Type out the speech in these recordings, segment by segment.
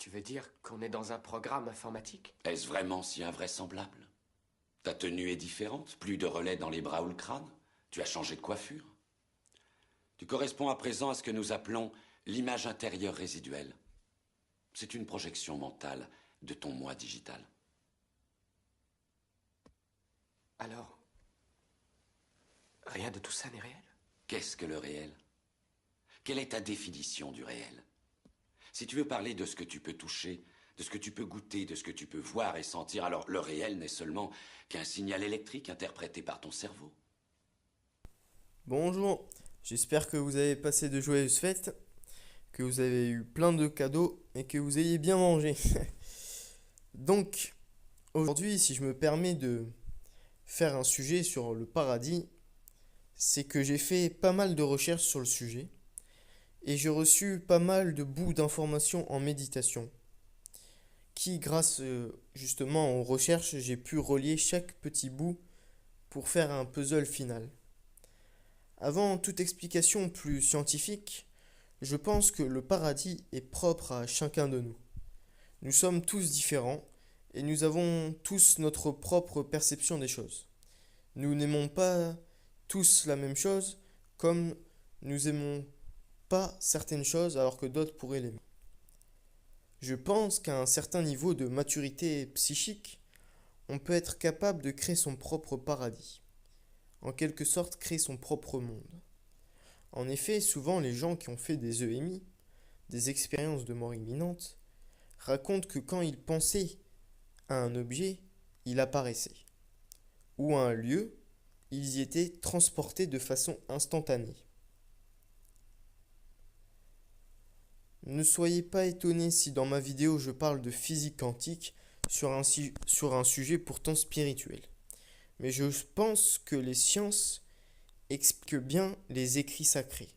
Tu veux dire qu'on est dans un programme informatique? Est-ce vraiment si invraisemblable? Ta tenue est différente, plus de relais dans les bras ou le crâne. Tu as changé de coiffure. Tu corresponds à présent à ce que nous appelons l'image intérieure résiduelle. C'est une projection mentale de ton moi digital. Alors, rien de tout ça n'est réel? Qu'est-ce que le réel? Quelle est ta définition du réel? Si tu veux parler de ce que tu peux toucher, de ce que tu peux goûter, de ce que tu peux voir et sentir, alors le réel n'est seulement qu'un signal électrique interprété par ton cerveau. Bonjour, j'espère que vous avez passé de joyeuses fêtes, que vous avez eu plein de cadeaux et que vous ayez bien mangé. Donc, aujourd'hui, si je me permets de faire un sujet sur le paradis, c'est que j'ai fait pas mal de recherches sur le sujet et j'ai reçu pas mal de bouts d'informations en méditation qui, grâce justement aux recherches, j'ai pu relier chaque petit bout pour faire un puzzle final. Avant toute explication plus scientifique, je pense que le paradis est propre à chacun de nous. Nous sommes tous différents et nous avons tous notre propre perception des choses. Nous n'aimons pas tous la même chose comme nous aimons pas certaines choses alors que d'autres pourraient l'aimer. Je pense qu'à un certain niveau de maturité psychique, on peut être capable de créer son propre paradis. En quelque sorte, créer son propre monde. En effet, souvent les gens qui ont fait des EMI, des expériences de mort imminente, racontent que quand ils pensaient à un objet, il apparaissait. Ou à un lieu, ils y étaient transportés de façon instantanée. Ne soyez pas étonnés si dans ma vidéo je parle de physique quantique sur un sujet pourtant spirituel. Mais je pense que les sciences expliquent bien les écrits sacrés,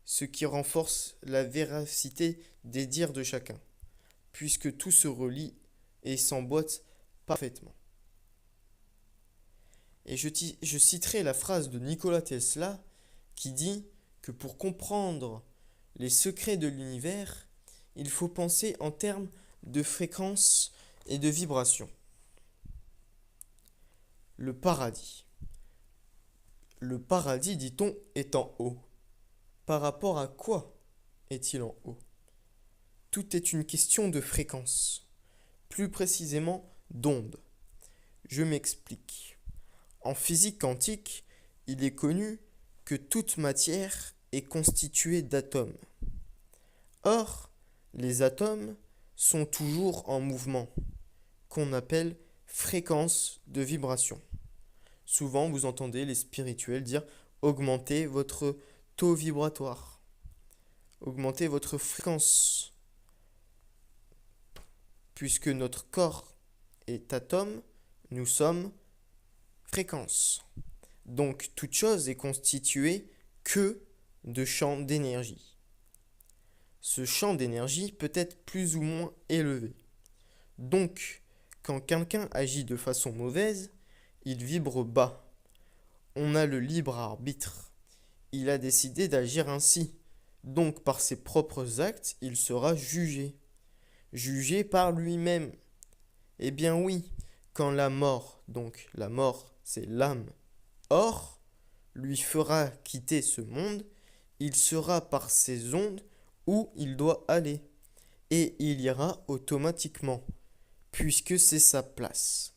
ce qui renforce la véracité des dires de chacun, puisque tout se relie et s'emboîte parfaitement. Et je citerai la phrase de Nikola Tesla qui dit que pour comprendre les secrets de l'univers, il faut penser en termes de fréquence et de vibration. Le paradis. Le paradis, dit-on, est en haut. Par rapport à quoi est-il en haut? Tout est une question de fréquence, plus précisément d'onde. Je m'explique. En physique quantique, il est connu que toute matière est constituée d'atomes. Or, les atomes sont toujours en mouvement, qu'on appelle fréquence de vibration. Souvent, vous entendez les spirituels dire augmentez votre taux vibratoire, augmentez votre fréquence. Puisque notre corps est atome, nous sommes fréquence. Donc, toute chose est constituée que de champs d'énergie. Ce champ d'énergie peut être plus ou moins élevé. Donc, quand quelqu'un agit de façon mauvaise, il vibre bas. On a le libre arbitre. Il a décidé d'agir ainsi. Donc, par ses propres actes, il sera jugé. Jugé par lui-même. Eh bien oui, quand la mort, donc la mort c'est l'âme, or, lui fera quitter ce monde, il sera par ses ondes où il doit aller. Et il ira automatiquement, puisque c'est sa place.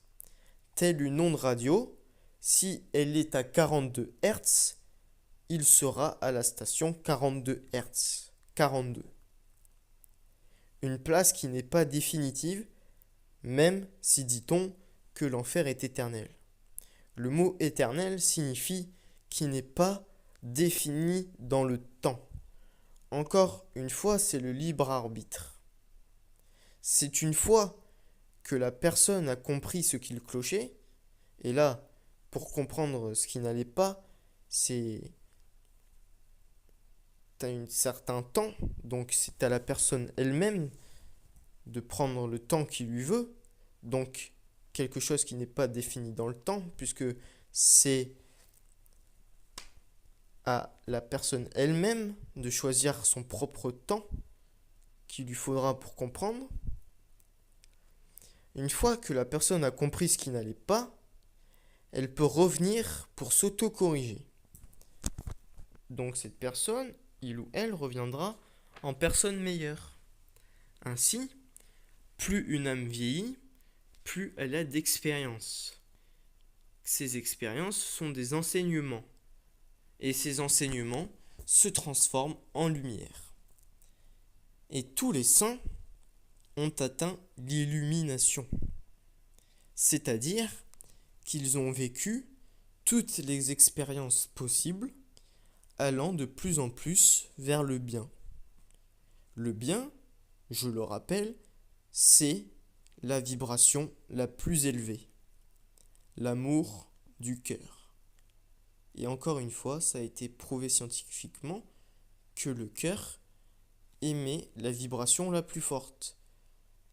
Telle une onde radio, si elle est à 42 Hz, il sera à la station 42 Hz. 42. Une place qui n'est pas définitive, même si dit-on que l'enfer est éternel. Le mot éternel signifie qui n'est pas défini dans le temps. Encore une fois, c'est le libre arbitre. C'est une fois que la personne a compris ce qu'il clochait, et là, pour comprendre ce qui n'allait pas, c'est à un certain temps, donc c'est à la personne elle-même de prendre le temps qu'il lui veut, donc quelque chose qui n'est pas défini dans le temps, puisque c'est à la personne elle-même de choisir son propre temps qu'il lui faudra pour comprendre. Une fois que la personne a compris ce qui n'allait pas, elle peut revenir pour s'auto-corriger. Donc cette personne, il ou elle, reviendra en personne meilleure. Ainsi, plus une âme vieillit, plus elle a d'expérience. Ces expériences sont des enseignements. Et ces enseignements se transforment en lumière. Et tous les saints ont atteint l'illumination. C'est-à-dire qu'ils ont vécu toutes les expériences possibles, allant de plus en plus vers le bien. Le bien, je le rappelle, c'est la vibration la plus élevée, l'amour du cœur. Et encore une fois, ça a été prouvé scientifiquement que le cœur émet la vibration la plus forte.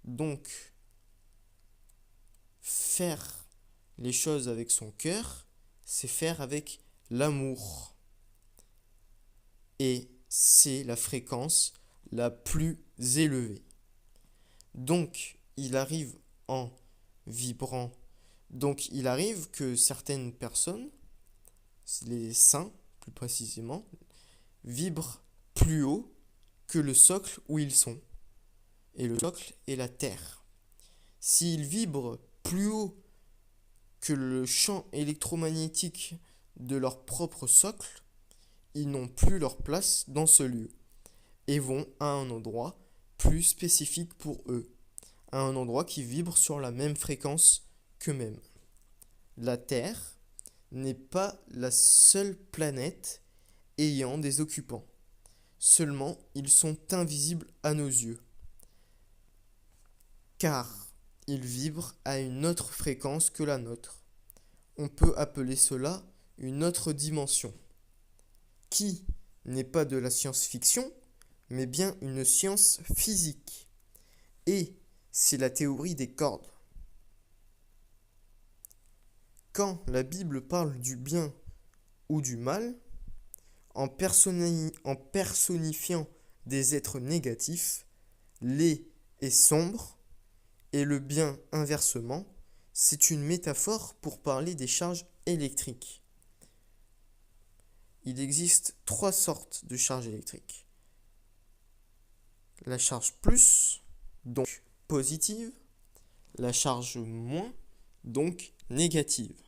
Donc, faire les choses avec son cœur, c'est faire avec l'amour. Et c'est la fréquence la plus élevée. Donc, il arrive en vibrant. Donc, il arrive que certaines personnes, les saints plus précisément, vibrent plus haut que le socle où ils sont. Et le socle est la terre. S'ils vibrent plus haut que le champ électromagnétique de leur propre socle, ils n'ont plus leur place dans ce lieu et vont à un endroit plus spécifique pour eux, à un endroit qui vibre sur la même fréquence qu'eux-mêmes. La Terre n'est pas la seule planète ayant des occupants. Seulement, ils sont invisibles à nos yeux, car ils vibrent à une autre fréquence que la nôtre. On peut appeler cela une autre dimension, qui n'est pas de la science-fiction, mais bien une science physique. Et c'est la théorie des cordes. Quand la Bible parle du bien ou du mal, en personnifiant des êtres négatifs, laid et sombres, et le bien inversement, c'est une métaphore pour parler des charges électriques. Il existe 3 sortes de charges électriques. La charge plus, donc positive, la charge moins, donc négative.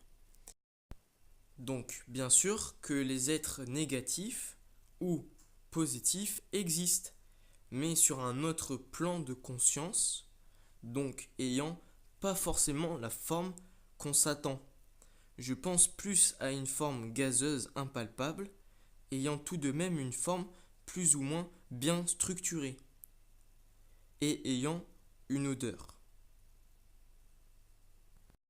Donc, bien sûr que les êtres négatifs ou positifs existent, mais sur un autre plan de conscience, donc ayant pas forcément la forme qu'on s'attend. Je pense plus à une forme gazeuse impalpable, ayant tout de même une forme plus ou moins bien structurée, et ayant une odeur.